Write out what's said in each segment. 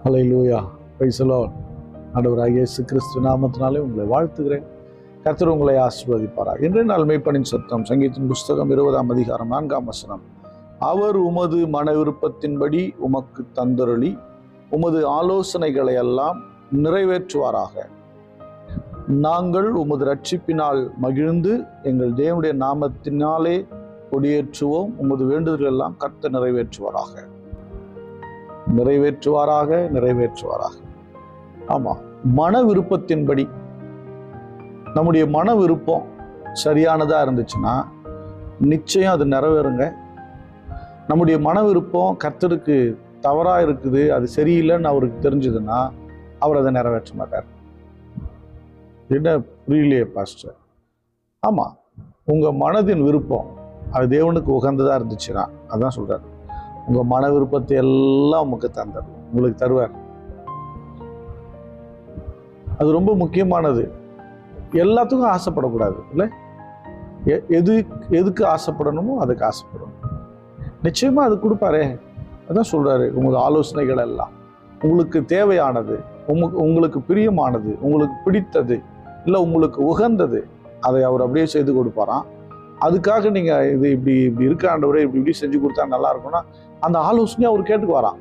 Hallelujah, praise the Lord. ஆண்டவராகிய இயேசு கிறிஸ்து நாமத்தினாலே உங்களை வாழ்த்துகிறேன். கர்த்தர் உங்களை ஆசீர்வதிப்பாராக. இன்றைய நாள் மெய்ப்பனின் சத்தம், சங்கீதத்தின் புஸ்தகம் 20ஆம் அதிகாரம் 4ஆம் வசனம். அவர் உமது மன விருப்பத்தின்படி உமக்கு தந்தருளி உமது ஆலோசனைகளை எல்லாம் நிறைவேற்றுவாராக. நாங்கள் உமது ரட்சிப்பினால் மகிழ்ந்து எங்கள் தேவனுடைய நாமத்தினாலே கொடியேற்றுவோம். உமது வேண்டுதல்கள் எல்லாம் கர்த்தர் நிறைவேற்றுவாராக. நிறைவேற்றுவாராக நிறைவேற்றுவாராக. ஆமா, மன விருப்பத்தின்படி நம்முடைய மன விருப்பம் சரியானதா இருந்துச்சுன்னா நிச்சயம் அது நிறைவேறுங்க. நம்முடைய மன விருப்பம் கர்த்தருக்கு தவறா இருக்குது, அது சரியில்லைன்னு அவருக்கு தெரிஞ்சதுன்னா அவர் அதை நிறைவேற்ற மாட்டார். என்ன புரியலையே பாஸ்டர்? ஆமா, உங்க மனதின் விருப்பம் அது தேவனுக்கு உகந்ததா இருந்துச்சுன்னா, அதான் சொல்றாரு, உங்க மன விருப்பத்தை எல்லாம் உங்களுக்கு தந்தார், உங்களுக்கு தருவார். அது ரொம்ப முக்கியமானது. எல்லாத்துக்கும் ஆசைப்படக்கூடாது இல்லை. எதுக்கு ஆசைப்படணுமோ அதுக்கு ஆசைப்படணும். நிச்சயமா அது கொடுப்பாரே. அதான் சொல்றாரு, உங்களோட ஆலோசனைகள் எல்லாம் உங்களுக்கு தேவையானது, உங்களுக்கு பிரியமானது, உங்களுக்கு பிடித்தது, இல்லை உங்களுக்கு உகந்தது, அதை அவர் அப்படியே செய்து கொடுப்பாராம். அதுக்காக நீங்க இது இப்படி இப்படி இருக்க ஆண்டவரே, இப்படி செஞ்சு கொடுத்தா நல்லா இருக்கும்னா அந்த ஆலோசனையை அவர் கேட்டுக்குவாராம்.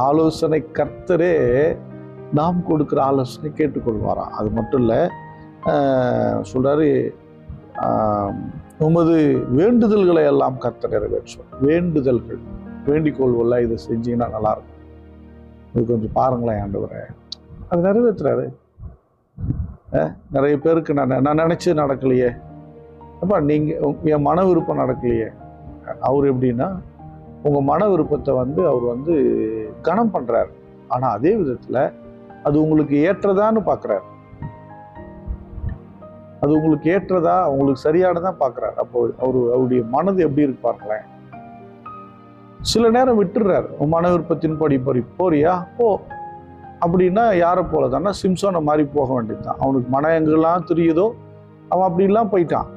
ஆலோசனை கர்த்தரே நாம் கொடுக்குற ஆலோசனை கேட்டுக்கொள்வாராம். அது மட்டும் இல்லை, சொல்றாரு, உமது வேண்டுதல்களை எல்லாம் கர்த்தர் நிறைவேற்றுவார். வேண்டுதல்கள், வேண்டிக்கொள்வல்ல, இதை செஞ்சீங்கன்னா நல்லா இருக்கும், இது கொஞ்சம் பாருங்களேன் ஆண்டவரே, அது நிறைவேற்றுறாரு. நிறைய பேருக்கு நான் நினைச்சு நடக்கலையே, அப்பா நீங்க என் மன விருப்பம் நடக்கலையே. அவர் எப்படின்னா, உங்க மன விருப்பத்தை அவர் கனம் பண்றாரு. ஆனா அதே விதத்துல அது உங்களுக்கு ஏற்றதான்னு பாக்குறாரு. அது உங்களுக்கு ஏற்றதா, உங்களுக்கு சரியானதான் பாக்குறாரு. அப்போ அவருடைய மனது எப்படி இருக்கு பாருங்களேன். சில நேரம் விட்டுறாரு. உன் மன விருப்பத்தின் படி போறியா போ அப்படின்னா, யாரை போலதான்னா சிம்சோனை மாதிரி போக வேண்டியதுதான். அவனுக்கு மனம் எங்கெல்லாம் தெரியுதோ அவன் அப்படிலாம் போயிட்டான்.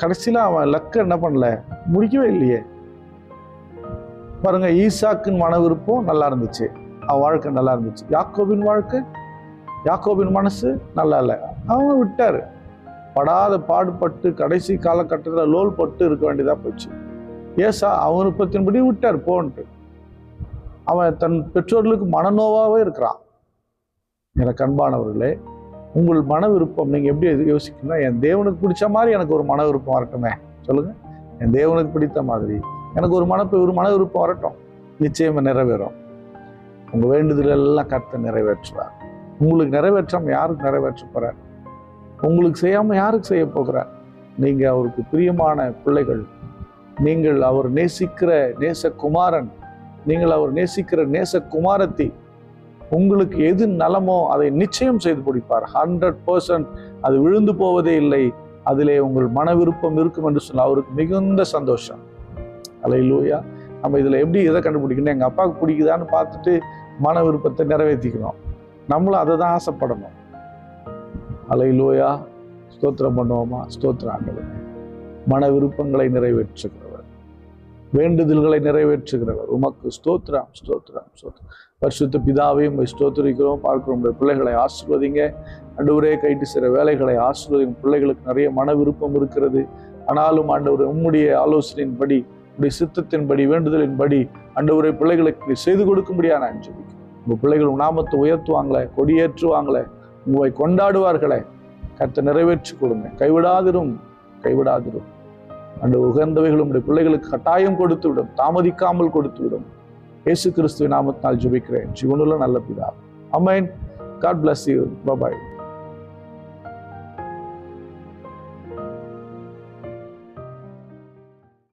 கடைசியில அவன் லக்க என்ன பண்ணல, முடிக்கவே இல்லையே. பாருங்க, ஈசாக்கின் மன விருப்பம் நல்லா இருந்துச்சு, அவன் வாழ்க்கை நல்லா இருந்துச்சு. யாக்கோபின் வாழ்க்கை, யாக்கோபின் மனசு நல்லா இல்லை, அவன் விட்டாரு. படாத பாடுபட்டு கடைசி காலகட்டத்தில் லோல் பட்டு இருக்க வேண்டியதா போச்சு. ஏசா அவன் விருப்பத்தின்படி விட்டார் போன்ட்டு. அவன் தன் பெற்றோர்களுக்கு மனநோவாவே இருக்கிறான். எனக்கு அன்பானவர்களே, உங்கள் மன விருப்பம் நீங்க எப்படி யோசிக்கணும்னா, என் தேவனுக்கு பிடிச்ச மாதிரி எனக்கு ஒரு மன விருப்பம் வரட்டுமே. சொல்லுங்க, என் தேவனுக்கு பிடித்த மாதிரி எனக்கு ஒரு மன விருப்பம் வரட்டும். நிச்சயமா நிறைவேறும். உங்க வேண்டுதல் எல்லாம் கர்த்தர் நிறைவேற்றுவார். உங்களுக்கு நிறைவேற்றாம யாருக்கு நிறைவேற்ற போறார்? உங்களுக்கு செய்யாம யாருக்கு செய்ய போகிறார்? நீங்க அவருக்கு பிரியமான பிள்ளைகள். நீங்கள் அவர் நேசிக்கிற நேசகுமாரன், நீங்கள் அவர் நேசிக்கிற நேசகுமாரத்தி. உங்களுக்கு எது நலமோ அதை நிச்சயம் செய்து முடிப்பார். 100% அது விழுந்து போவதே இல்லை. அதிலே உங்கள் மன விருப்பம் இருக்கும் என்று சொன்னால் அவருக்கு மிகுந்த சந்தோஷம். அல்லேலூயா. நம்ம இதுல எப்படி எதை கண்டுபிடிக்கணும்? எங்க அப்பாவுக்கு பிடிக்குதான்னு பார்த்துட்டு மன விருப்பத்தை நிறைவேற்றிக்கணும். நம்மளும் அதை தான் ஆசைப்படணும். அல்லேலூயா. ஸ்தோத்திரம் பண்ணுவோமா? ஸ்தோத்திரம் ஆண்டவரே. மன விருப்பங்களை நிறைவேற்றுகிறவர், வேண்டுதல்களை நிறைவேற்றுகிறவர், உமக்கு ஸ்தோத்திரம் ஸ்தோத்திரம் ஸ்தோத்திரம். பரிசுத்த பிதாவையும் ஸ்தோத்திரிக்கிறோம். பார்க்கிறோம், பிள்ளைகளை ஆசீர்வதிங்க ஆண்டவரே. கைட்டு சில வேலைகளை ஆசீர்வதிங்க. பிள்ளைகளுக்கு நிறைய மன விருப்பம் இருக்கிறது. ஆனாலும் ஆண்டவரே, உம்முடைய ஆலோசனையின்படி, உடைய சித்தத்தின்படி, வேண்டுதலின்படி ஆண்டவரே பிள்ளைகளுக்கு செய்து கொடுக்கும்படியா நான் ஜெபிக்கிறேன். உங்க பிள்ளைகள் நாமத்தை உயர்த்துவாங்களே, கொடியேற்றுவாங்களே, உங்களை கொண்டாடுவார்களே. கர்த்தர் நிறைவேற்றி கொடுங்க. கைவிடாதிரும் கைவிடாதிரும். அந்த உகந்தவைகளும் பிள்ளைகளுக்கு கட்டாயம் கொடுத்து விடும், தாமதிக்காமல் கொடுத்து விடும். இயேசு கிறிஸ்துவின் நாமத்தினால் ஜெபிக்கிறேன், ஜீவனுள்ள நல்ல பிதா. ஆமென். God bless you. Bye bye.